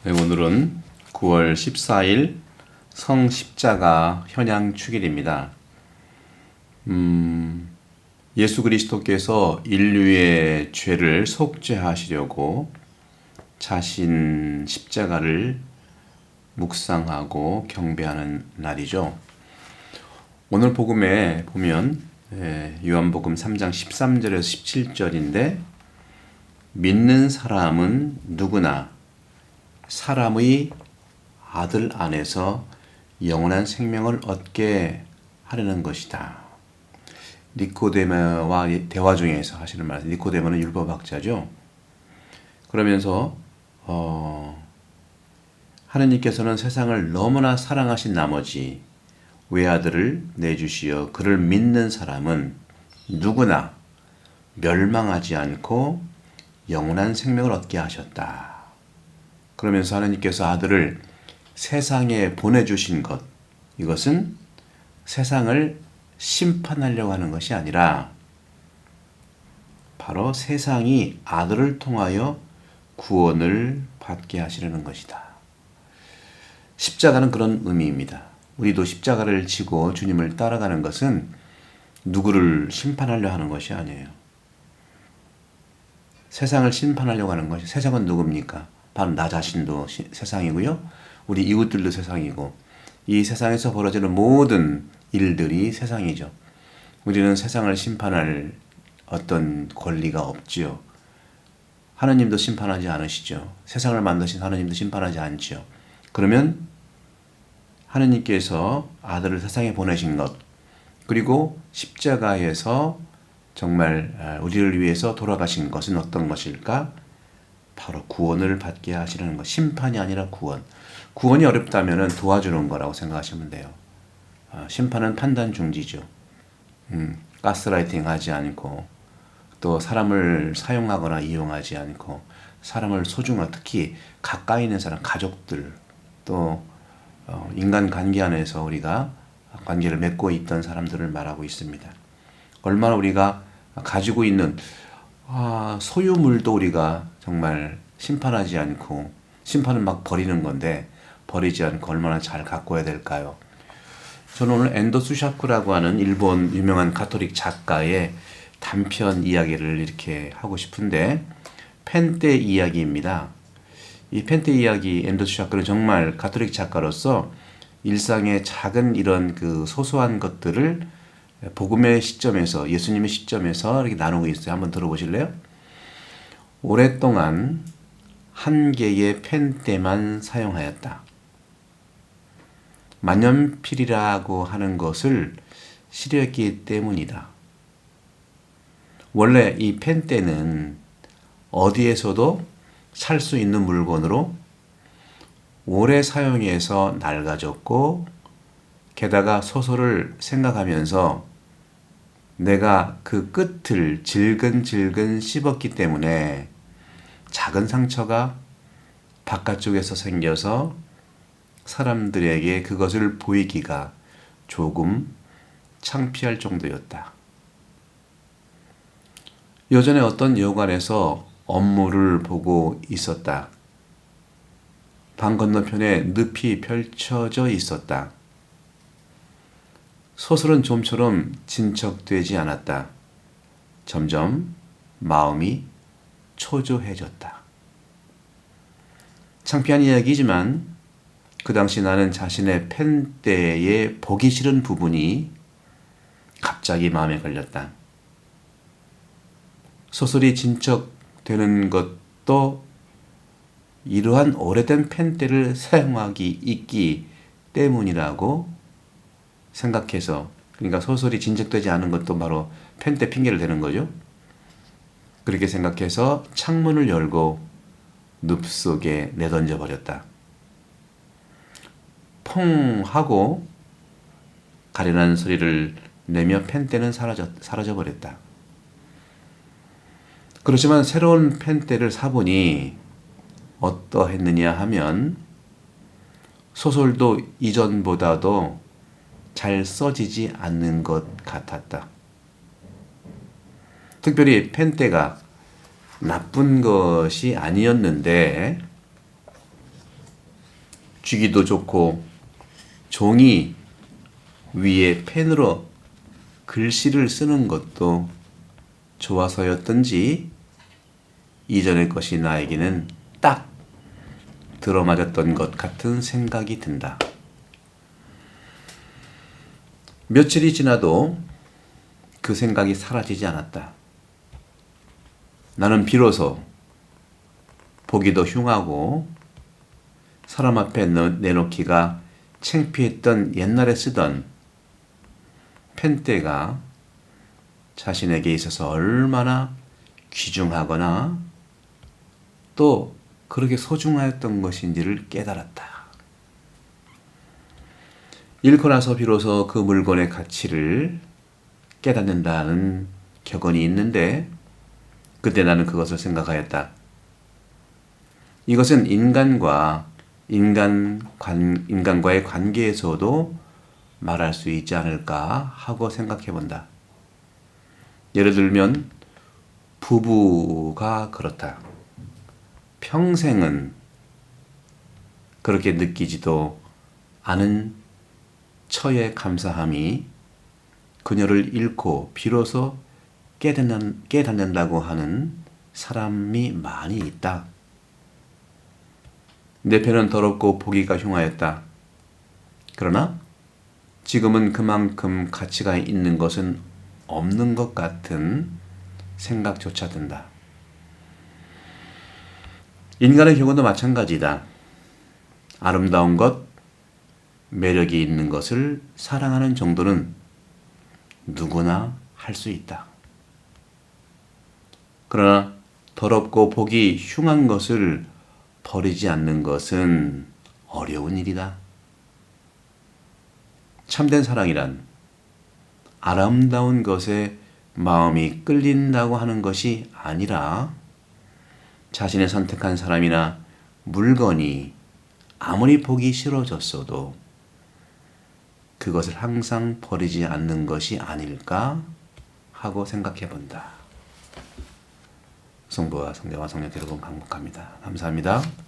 네, 오늘은 9월 14일 성십자가 현양 축일입니다. 예수 그리스도께서 인류의 죄를 속죄하시려고 자신 십자가를 묵상하고 경배하는 날이죠. 오늘 복음에 보면 요한복음 3장 13절에서 17절인데 믿는 사람은 누구나 사람의 아들 안에서 영원한 생명을 얻게 하려는 것이다. 니코데모와 대화 중에서 하시는 말, 니코데모는 율법학자죠. 그러면서 하느님께서는 세상을 너무나 사랑하신 나머지 외아들을 내주시어 그를 믿는 사람은 누구나 멸망하지 않고 영원한 생명을 얻게 하셨다. 그러면서 하나님께서 아들을 세상에 보내주신 것, 이것은 세상을 심판하려고 하는 것이 아니라 바로 세상이 아들을 통하여 구원을 받게 하시려는 것이다. 십자가는 그런 의미입니다. 우리도 십자가를 지고 주님을 따라가는 것은 누구를 심판하려 하는 것이 아니에요. 세상을 심판하려고 하는 것이, 세상은 누굽니까? 바로 나 자신도 세상이고요. 우리 이웃들도 세상이고, 이 세상에서 벌어지는 모든 일들이 세상이죠. 우리는 세상을 심판할 어떤 권리가 없지요. 하나님도 심판하지 않으시죠. 세상을 만드신 하나님도 심판하지 않지요. 그러면 하나님께서 아들을 세상에 보내신 것, 그리고 십자가에서 정말 우리를 위해서 돌아가신 것은 어떤 것일까? 바로 구원을 받게 하시려는 것. 심판이 아니라 구원. 구원이 어렵다면 도와주는 거라고 생각하시면 돼요. 심판은 판단 중지죠. 가스라이팅 하지 않고, 또 사람을 사용하거나 이용하지 않고, 사람을 소중하게, 특히 가까이 있는 사람, 가족들, 또 인간관계 안에서 우리가 관계를 맺고 있던 사람들을 말하고 있습니다. 얼마나 우리가 가지고 있는 소유물도 우리가 정말 심판하지 않고, 심판은 막 버리는 건데 버리지 않고 얼마나 잘 가꿔야 될까요? 저는 오늘 엔도 수샤쿠라고 하는 일본 유명한 가톨릭 작가의 단편 이야기를 이렇게 하고 싶은데, 펜테 이야기입니다. 이 펜테 이야기, 엔도 수샤쿠는 정말 가톨릭 작가로서 일상의 작은 이런 그 소소한 것들을 복음의 시점에서, 예수님의 시점에서 이렇게 나누고 있어요. 한번 들어보실래요? 오랫동안 한 개의 펜대만 사용하였다. 만년필이라고 하는 것을 싫어했기 때문이다. 원래 이 펜대는 어디에서도 살 수 있는 물건으로 오래 사용해서 낡아졌고, 게다가 소설을 생각하면서 내가 그 끝을 질근질근 씹었기 때문에 작은 상처가 바깥쪽에서 생겨서 사람들에게 그것을 보이기가 조금 창피할 정도였다. 예전에 어떤 여관에서 업무를 보고 있었다. 방 건너편에 늪이 펼쳐져 있었다. 소설은 좀처럼 진척되지 않았다. 점점 마음이 초조해졌다. 창피한 이야기지만 그 당시 나는 자신의 펜대에 보기 싫은 부분이 갑자기 마음에 걸렸다. 소설이 진척되는 것도 이러한 오래된 펜대를 사용하기 있기 때문이라고 생각해서, 그러니까 소설이 진척되지 않은 것도 바로 펜대 핑계를 대는 거죠. 그렇게 생각해서 창문을 열고 늪 속에 내던져 버렸다. 퐁 하고 가련한 소리를 내며 펜대는 사라져 버렸다. 그렇지만 새로운 펜대를 사보니 어떠했느냐 하면 소설도 이전보다도 잘 써지지 않는 것 같았다. 특별히 펜대가 나쁜 것이 아니었는데 쥐기도 좋고 종이 위에 펜으로 글씨를 쓰는 것도 좋아서였던지 이전의 것이 나에게는 딱 들어맞았던 것 같은 생각이 든다. 며칠이 지나도 그 생각이 사라지지 않았다. 나는 비로소 보기도 흉하고 사람 앞에 내놓기가 창피했던 옛날에 쓰던 펜대가 자신에게 있어서 얼마나 귀중하거나 또 그렇게 소중하였던 것인지를 깨달았다. 잃고 나서 비로소 그 물건의 가치를 깨닫는다는 격언이 있는데 그때 나는 그것을 생각하였다. 이것은 인간과의 관계에서도 말할 수 있지 않을까 하고 생각해 본다. 예를 들면 부부가 그렇다. 평생은 그렇게 느끼지도 않은 처의 감사함이 그녀를 잃고 비로소 깨닫는다고 하는 사람이 많이 있다. 내 편은 더럽고 보기가 흉하였다. 그러나 지금은 그만큼 가치가 있는 것은 없는 것 같은 생각조차 든다. 인간의 경우도 마찬가지다. 아름다운 것, 매력이 있는 것을 사랑하는 정도는 누구나 할 수 있다. 그러나 더럽고 보기 흉한 것을 버리지 않는 것은 어려운 일이다. 참된 사랑이란 아름다운 것에 마음이 끌린다고 하는 것이 아니라 자신의 선택한 사람이나 물건이 아무리 보기 싫어졌어도 그것을 항상 버리지 않는 것이 아닐까 하고 생각해 본다. 성부와 성자와 성령 여러분 강복합니다. 감사합니다.